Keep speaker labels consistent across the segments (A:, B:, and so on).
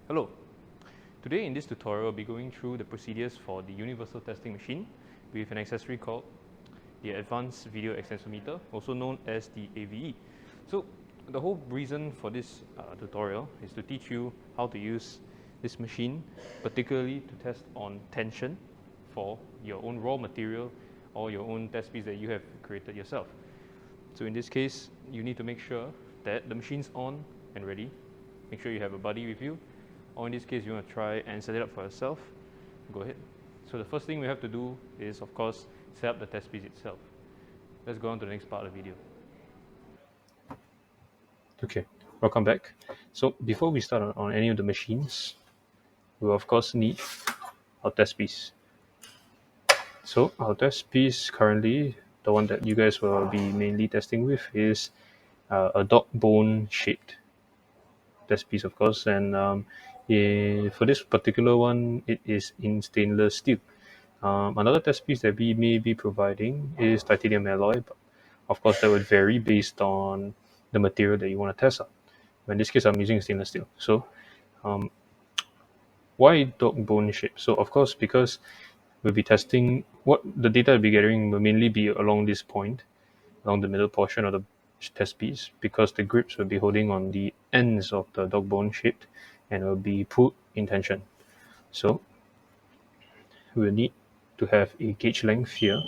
A: Hello. Today in this tutorial, we'll be going through the procedures for the universal testing machine with an accessory called the Advanced Video Extensometer, also known as the AVE. So the whole reason for this tutorial is to teach you how to use this machine, particularly to test on tension for your own raw material or your own test piece that you have created yourself. So in this case, you need to make sure that the machine's on and ready. Make sure you have a buddy with you, or in this case you want to try and set it up for yourself. Go ahead. So the first thing we have to do is, of course, set up the test piece itself. Let's go on to the next part of the video. Okay, welcome back. So before we start on any of the machines, we will of course need our test piece. So our test piece currently, the one that you guys will be mainly testing with, is a dog bone shaped test piece, of course, and for this particular one, it is in stainless steel. Another test piece that we may be providing is titanium alloy, but of course that would vary based on the material that you want to test on. In this case, I'm using stainless steel. So why dog bone shape? So of course, because we'll be testing, what the data we'll be gathering will mainly be along this point, along the middle portion of the test piece, because the grips will be holding on the ends of the dog bone shaped and will be pulled in tension. So we'll need to have a gauge length here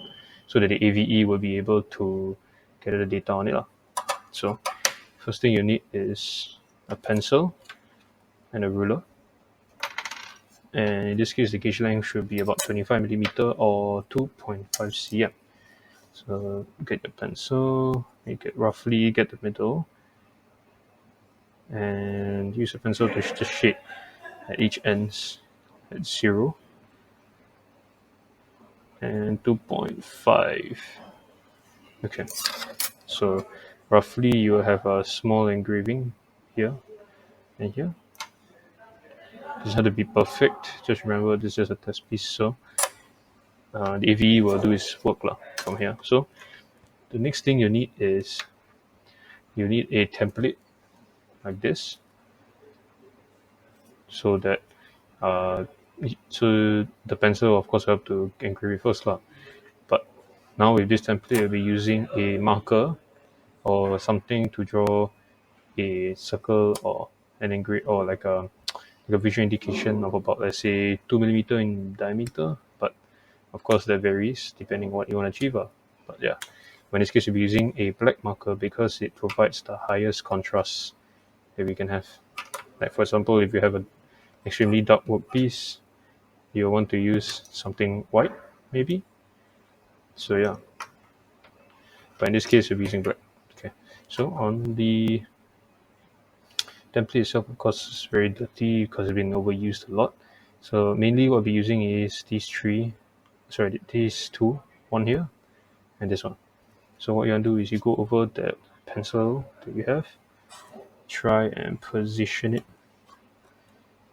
A: so that the AVE will be able to gather the data on it. So first thing you need is a pencil and a ruler. And in this case, the gauge length should be about 25 millimeter or 2.5 cm. So get your pencil, make it roughly get the middle, and use a pencil to just shape at each ends at 0 and 2.5. Okay, so roughly you will have a small engraving here and here. This has to be perfect. Just remember, this is a test piece, so the AVE will do its work from here. So the next thing you need is you need a template like this, so that so the pencil of course will have to engrave it first but now with this template we'll be using a marker or something to draw a circle or an engrave, or like a visual indication of about, let's say, 2 millimeter in diameter, but of course that varies depending on what you want to achieve. But yeah, in this case you'll be using a black marker because it provides the highest contrast that we can have. Like for example, if you have an extremely dark workpiece, you want to use something white maybe. So yeah, but in this case we'll be using black. Okay, so on the template itself, of course, is very dirty because it's been overused a lot. So mainly what we'll be using is these two, one here and this one. So what you want to do is you go over the pencil that you have, try and position it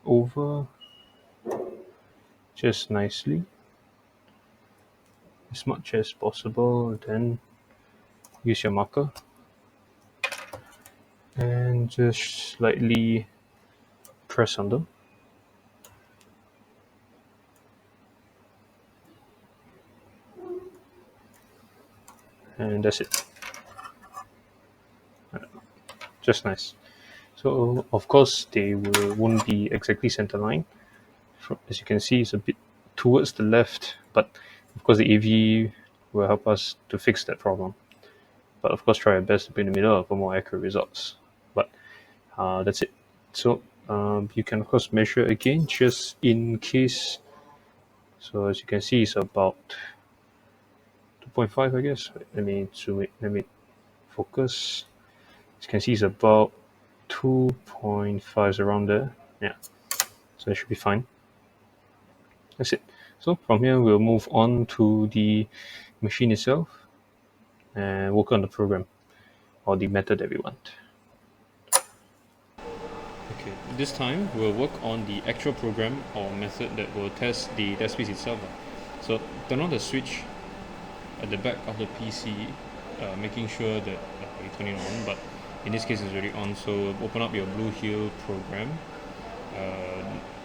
A: over just nicely as much as possible, then use your marker and just slightly press on them. And that's it. Just nice. So of course they won't be exactly center line. As you can see, it's a bit towards the left, but of course the AV will help us to fix that problem. But of course try our best to be in the middle for more accurate results. But that's it. So you can of course measure again just in case. So as you can see, it's about 2.5, I guess. Let me zoom it. Let me focus. As you can see, it's about 2.5 around there. Yeah, so it should be fine. That's it. So from here we'll move on to the machine itself and work on the program or the method that we want. Okay, this time we'll work on the actual program or method that will test the test piece itself. So turn on the switch at the back of the PC, making sure that you turn it on, but in this case it's already on. So open up your Blue Hill program,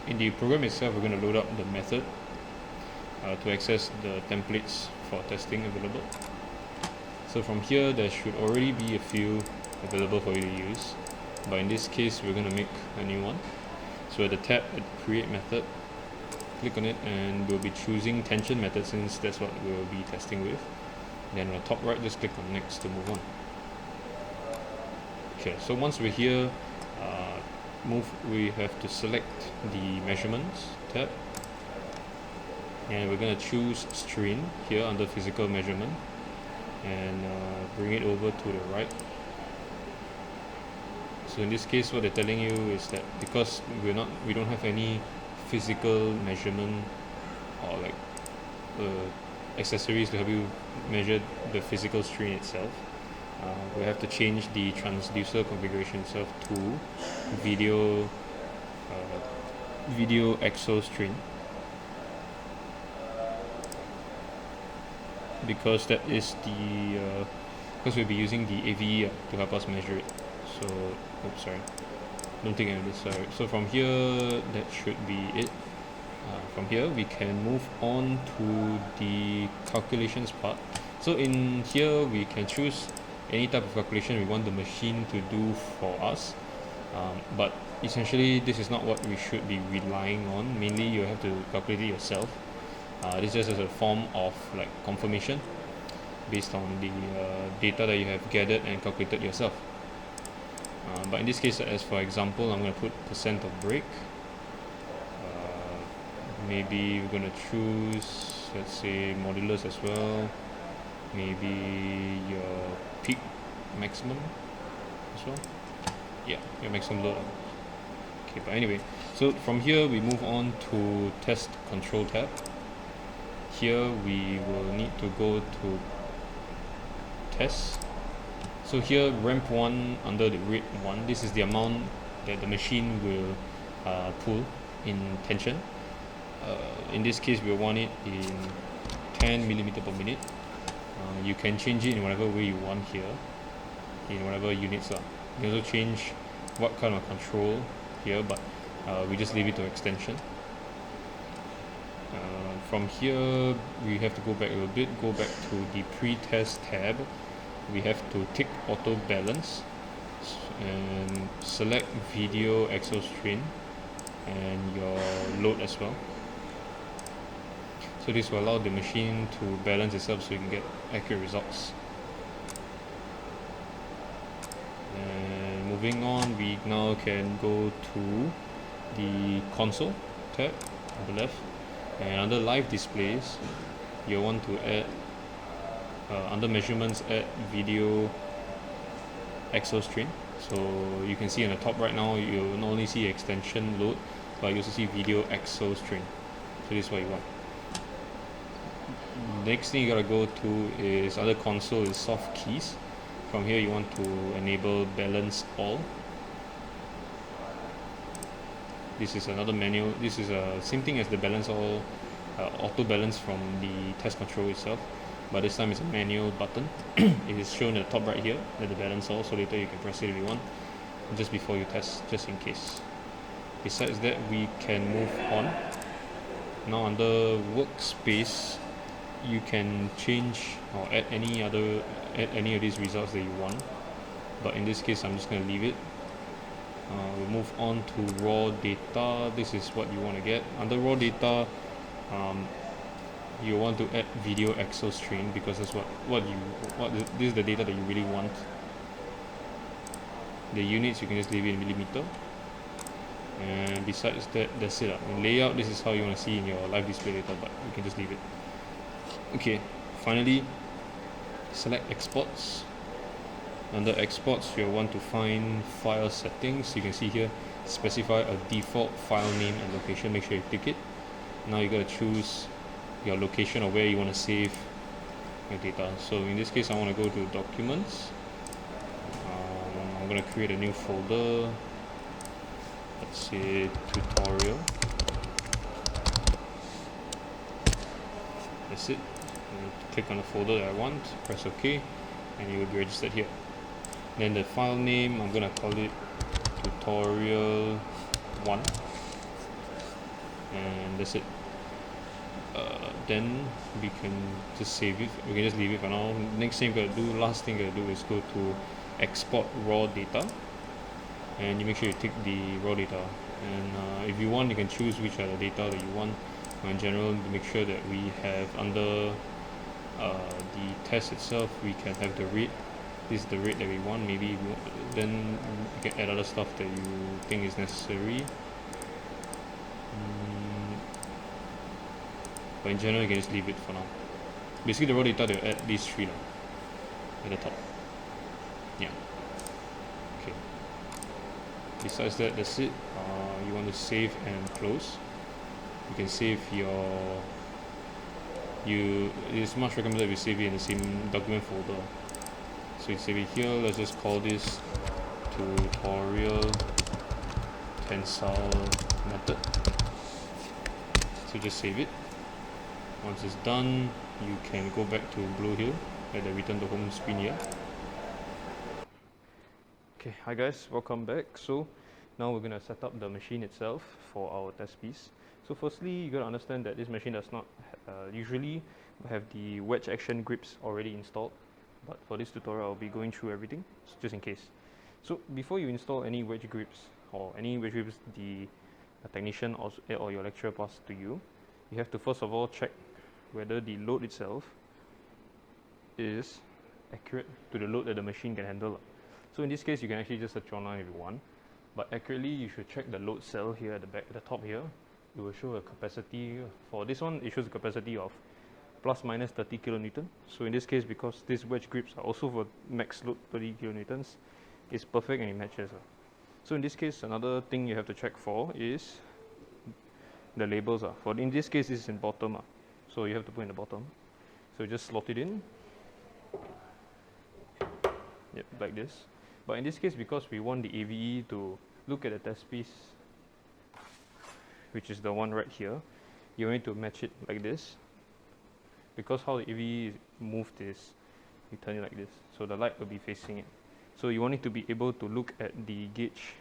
A: in the program itself, we're going to load up the method to access the templates for testing available. So from here, there should already be a few available for you to use, but in this case, we're going to make a new one. So at the tab at create method, click on it, and we'll be choosing tension method since that's what we'll be testing with. Then on the top right, just click on next to move on. Okay, so once we're here, we have to select the measurements tab, and we're going to choose strain here under physical measurement, and bring it over to the right. So in this case, what they're telling you is that because we don't have any physical measurement or like accessories to help you measure the physical strain itself, we have to change the transducer configuration itself to video exo strain, because that is the because we'll be using the AVE to help us measure it. So oops, sorry, don't think of this. Sorry. So from here, that should be it. From here, we can move on to the calculations part. So in here, we can choose any type of calculation we want the machine to do for us. But essentially, this is not what we should be relying on. Mainly, you have to calculate it yourself. This is just as a form of like confirmation based on the data that you have gathered and calculated yourself. But in this case, as for example, I'm going to put percent of break. Maybe we're going to choose, let's say, modulus as well. Maybe your peak maximum as well. Yeah, your maximum load. Okay, but anyway, so from here we move on to test control tab. Here we will need to go to test. So here ramp 1 under the rate 1, this is the amount that the machine will pull in tension. In this case, we want it in 10 millimeter per minute. You can change it in whatever way you want here, in whatever units. You can also change what kind of control here, but we just leave it to extension. From here, we have to go back a little bit, go back to the pre-test tab. We have to tick auto balance and select video exo strain and your load as well. So this will allow the machine to balance itself so you can get accurate results. And moving on, we now can go to the console tab on the left, and under live displays you want to add under measurements, add video exo strain. So you can see on the top right now, you not only see extension load, but you also see video exo strain. So this is what you want. Next thing you gotta go to is under console is soft keys. From here you want to enable balance all. This is another manual. This is a same thing as the balance all, auto balance from the test control itself, but this time it's a manual button. It is shown at the top right here at the balance all, so later you can press it if you want, just before you test, just in case. Besides that, we can move on. Now under workspace, you can change or add any of these results that you want, but in this case I'm just going to leave it. We'll move on to raw data. This is what you want to get. Under raw data, you want to add video exo strain because that's this is the data that you really want. The units you can just leave it in millimeter, and besides that, that's it. In layout, this is how you want to see in your live display data, but you can just leave it. Okay, finally select exports. Under exports, you'll want to find file settings. You can see here, specify a default file name and location. Make sure you tick it. Now you gotta choose your location or where you want to save your data. So in this case, I want to go to documents. I'm going to create a new folder. Let's say tutorial. That's it. Click on the folder that I want, press OK, and you will be registered here. Then the file name, I'm going to call it tutorial 1. and that's it. Then we can just save it. We can just leave it for now. Next thing you gotta do, last thing you gotta do is go to export raw data, and you make sure you tick the raw data. And if you want, you can choose which are the data that you want. In general, to make sure that we have under the test itself, we can have the rate. This is the rate that we want. Maybe we want, then you can add other stuff that you think is necessary. But in general, you can just leave it for now. Basically, the raw data, they'll add these three now, at the top. Yeah. Okay. Besides that, that's it. You want to save and close. You can save your. It's much recommended that we save it in the same document folder. So you save it here. Let's just call this tutorial tensile method. So just save it. Once it's done, you can go back to Blue Hill at the return to home screen here. Okay, hi guys, welcome back. So now we're going to set up the machine itself for our test piece. So firstly, you got to understand that this machine does not usually have the wedge action grips already installed, but for this tutorial I'll be going through everything, just in case. So before you install any wedge grips or any wedge grips the technician or your lecturer passed to you, you have to first of all check whether the load itself is accurate to the load that the machine can handle. So in this case, you can actually just search online if you want, but accurately you should check the load cell here at the back, at the top here. It will show a capacity. For this one, it shows a capacity of plus minus 30 kilonewton. So in this case, because these wedge grips are also for max load 30 kilonewtons, it's perfect and it matches. So in this case, another thing you have to check for is the labels. For in this case, this is in bottom. So you have to put in the bottom. So just slot it in. Yep, like this. But in this case, because we want the AVE to look at the test piece, which is the one right here, you need to match it like this. Because how the AVE is moved is, you turn it like this. So the light will be facing it. So you want it to be able to look at the gauge,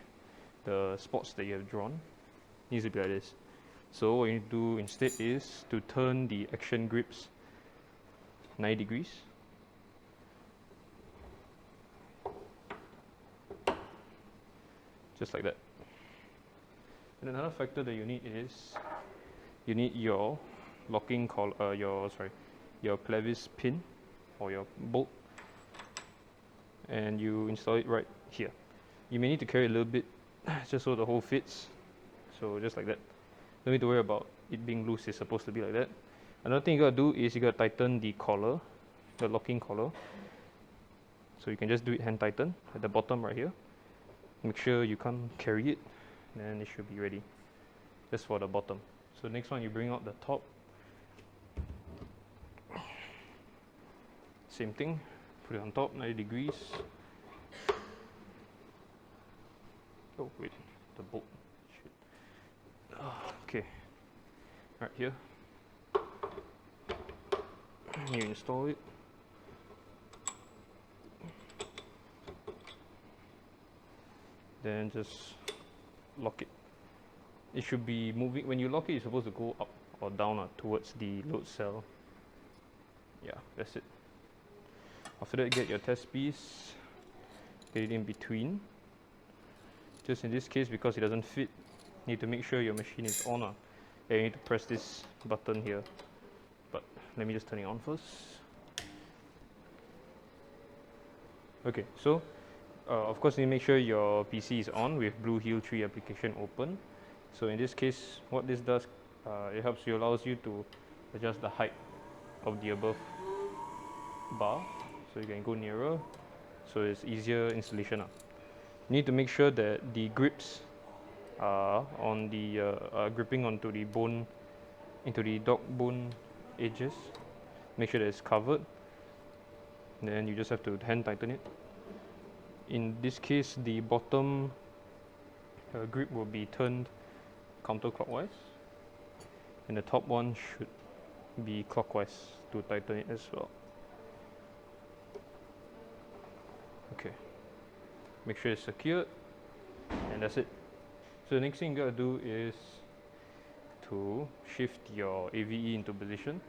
A: the spots that you have drawn. It needs to be like this. So what you need to do instead is to turn the action grips 90 degrees. Just like that. And another factor that you need is you need your locking collar, your clevis pin or your bolt, and you install it right here. You may need to carry a little bit just so the hole fits. So just like that. Don't need to worry about it being loose. It's supposed to be like that. Another thing you gotta do is you gotta tighten the collar, the locking collar. So you can just do it hand tighten at the bottom right here. Make sure you can't carry it, then it should be ready. Just for the bottom. So next one, you bring out the top. Same thing, put it on top, 90 degrees. Oh wait, the bolt. Okay, right here. You install it. Then just lock it. It should be moving. When you lock it, it's supposed to go up or down towards the load cell. Yeah, that's it. After that, get your test piece, get it in between. Just in this case, because it doesn't fit, you need to make sure your machine is on. And you need to press this button here. But let me just turn it on first. Okay, so of course you need to make sure your PC is on with Blue Hill 3 application open. So in this case, what this does, it allows you to adjust the height of the above bar. So you can go nearer, so it's easier installation. You need to make sure that the grips are on the gripping onto the bone, into the dog bone edges. Make sure that it's covered. Then you just have to hand tighten it. In this case, the bottom grip will be turned counterclockwise, and the top one should be clockwise to tighten it as well. Okay, make sure it's secured, and that's it. So the next thing you gotta do is to shift your AVE into position.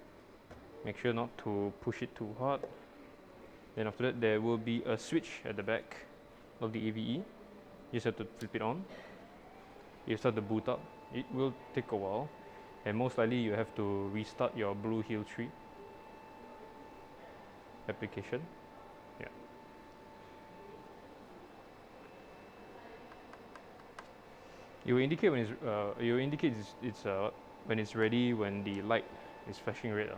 A: Make sure not to push it too hard. Then after that, there will be a switch at the back of the AVE. You just have to flip it on. You start to boot up. It will take a while, and most likely you have to restart your Blue Hill tree application. Yeah. It will indicate when it's when it's ready when the light is flashing red.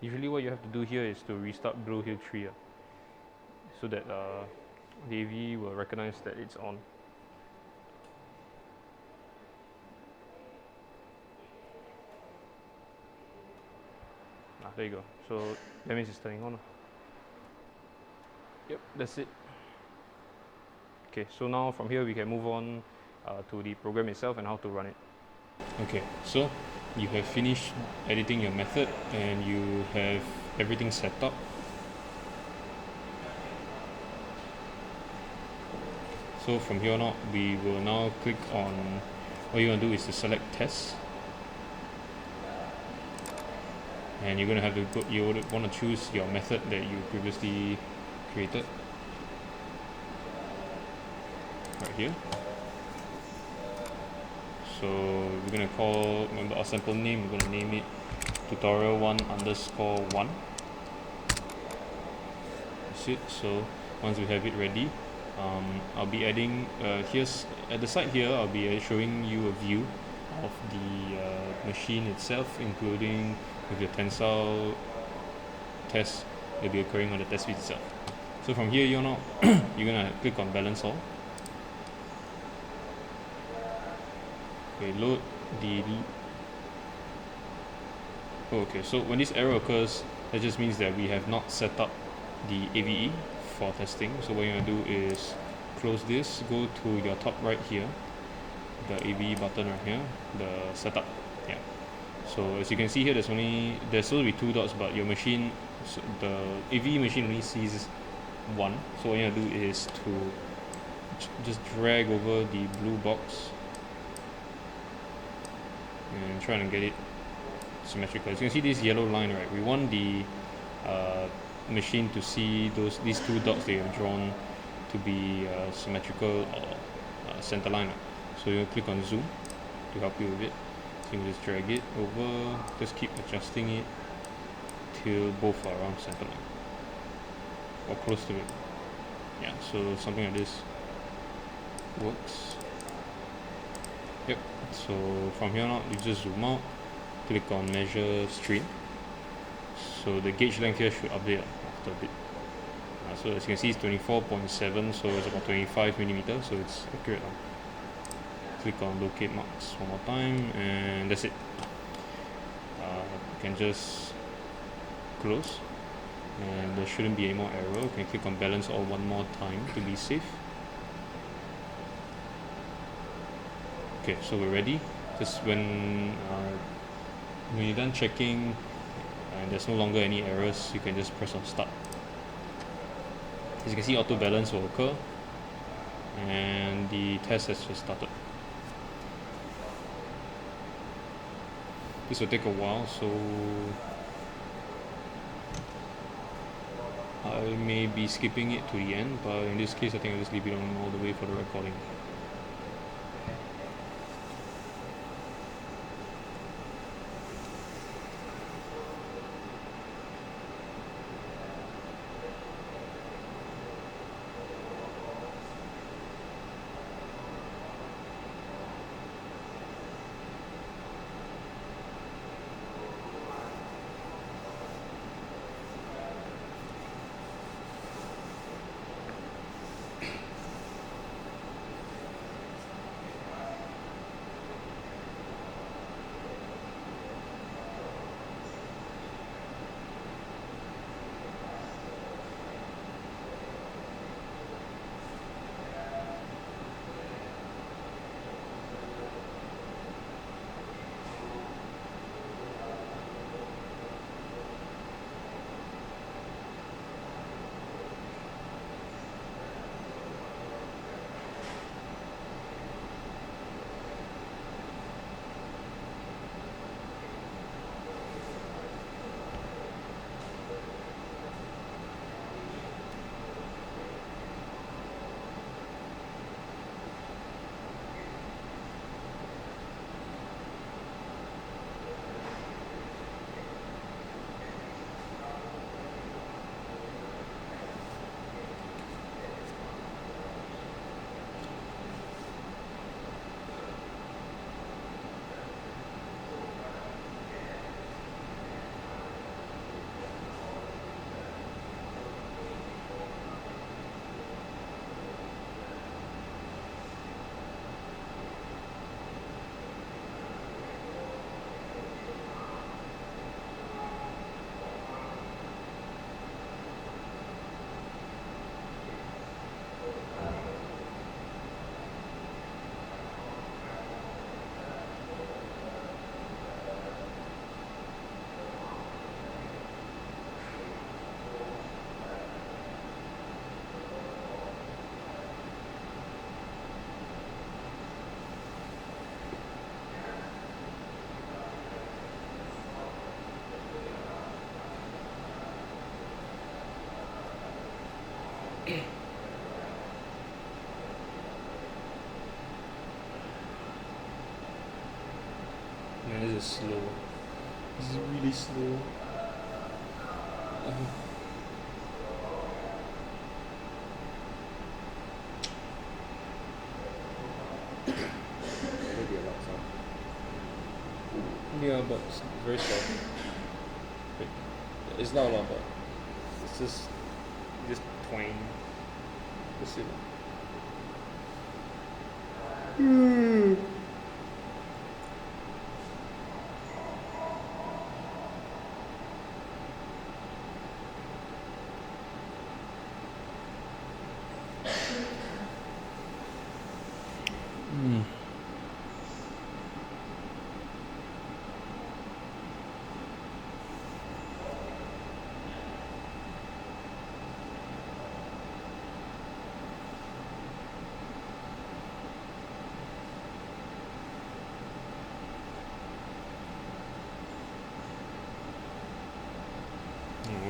A: Usually what you have to do here is to restart Blue Hill tree so that the AV will recognize that it's on. There you go. So that means it's turning on. Yep, that's it. Okay, so now from here we can move on to the program itself and how to run it. Okay, so you have finished editing your method and you have everything set up. So from here on out, we will now click on, what you're going to do is to select test. And you're going to have to go, you would want to choose your method that you previously created. Right here. So we're going to call, remember our sample name, we're going to name it tutorial1_1. That's it. So once we have it ready, I'll be adding, here's at the side here, I'll be showing you a view of the machine itself, including with your tensile test will be occurring on the test feed itself. So from here, you're gonna click on balance all. Okay, load the. Okay, so when this error occurs, that just means that we have not set up the AVE for testing. So what you're gonna do is close this, go to your top right here, the AVE button right here, the setup. Yeah. So as you can see here, there's supposed to be 2 dots, but your machine, so the AVE machine only sees 1. So what you're gonna do is to just drag over the blue box and try and get it symmetrical. As you can see this yellow line, right? We want the machine to see these 2 dots they have drawn to be symmetrical or center line. So you'll click on zoom to help you with it. So you just drag it over, just keep adjusting it till both are around center line or close to it. Yeah, so something like this works. Yep. So from here on, you just zoom out, click on measure stream. So the gauge length here should update after a bit. So as you can see, it's 24.7, so it's about 25 millimeters, so it's accurate. Click on locate marks one more time, and that's it. You can just close, and there shouldn't be any more error. You can click on balance all one more time to be safe. Okay, so we're ready. Just when you're done checking and there's no longer any errors, you can just press on start. As you can see, auto balance will occur and the test has just started. This will take a while, so I may be skipping it to the end, but in this case I think I'll just leave it on all the way for the recording. Man, this is slow. This is really slow.
B: Maybe a lot sound.
A: Yeah, but it's very soft.
B: It's not a lot, but it's just
A: Twang.
B: Let's see.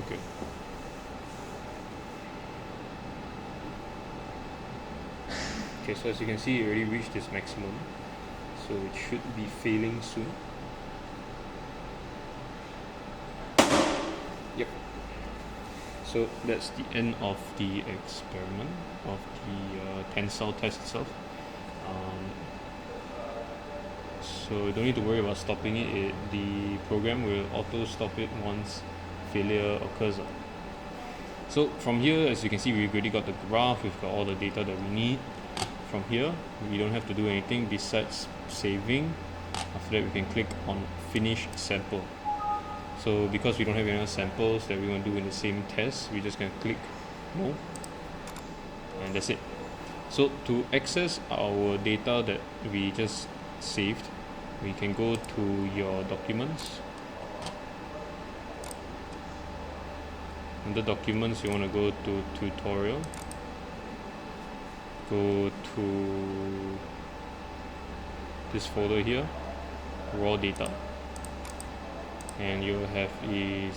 A: Okay. Okay, so as you can see, it already reached its maximum, so it should be failing soon. Yep. So that's the end of the experiment, of the tensile test itself. So you don't need to worry about stopping it. The program will auto stop it once failure occurs. So from here, as you can see, we've already got the graph, we've got all the data that we need. From here, we don't have to do anything besides saving. After that, we can click on finish sample. So because we don't have enough samples that we want to do in the same test, we're just going to click no, and that's it. So to access our data that we just saved, we can go to your documents. Under documents, you want to go to tutorial, go to this folder here, raw data, and you'll have a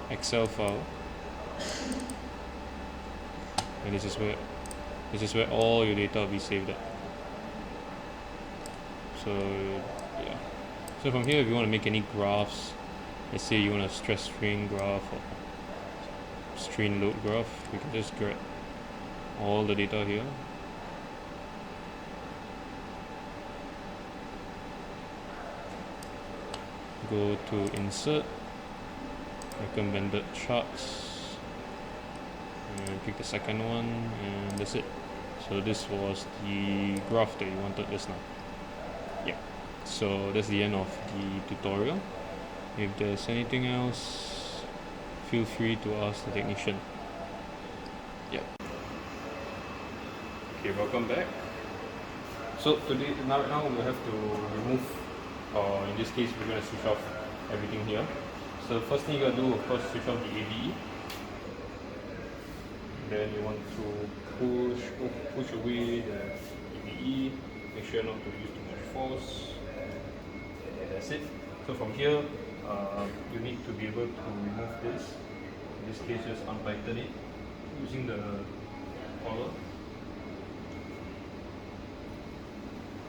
A: Excel file, and this is where all your data will be saved at. So yeah, so from here, if you want to make any graphs, let's say you want a stress strain graph or strain load graph, you can just grab all the data here, go to insert, recommended charts, and pick the second one, and that's it. So this was the graph that you wanted just now. Yeah, so that's the end of the tutorial. If there's anything else, feel free to ask the technician. Yeah. Okay, welcome back. So today, right now we have to remove, or in this case, we're going to switch off everything here. So the first thing you got to do, of course, switch off the AVE. Then you want to push away the AVE. Make sure not to use too much force. And that's it. So from here, you need to be able to remove this. In this case, just untighten it using the collar.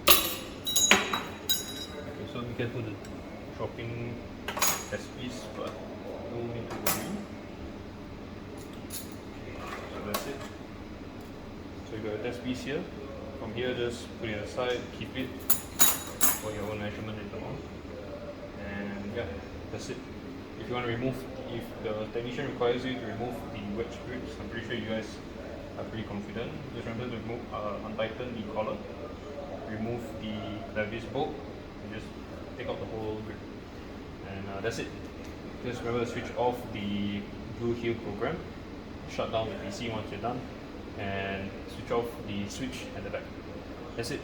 A: Okay, so be careful the dropping test piece, but no need to worry. So that's it. So you got a test piece here. From here, just put it aside, keep it for your own measurement later on. And yeah, that's it. If you want to remove, if the technician requires you to remove the wedge grips, I'm pretty sure you guys are pretty confident. Just remember to remove, untighten the collar, remove the clevis bolt, and just take out the whole grip. And that's it. Just remember to switch off the Blue Heel program, shut down the PC once you're done, and switch off the switch at the back. That's it.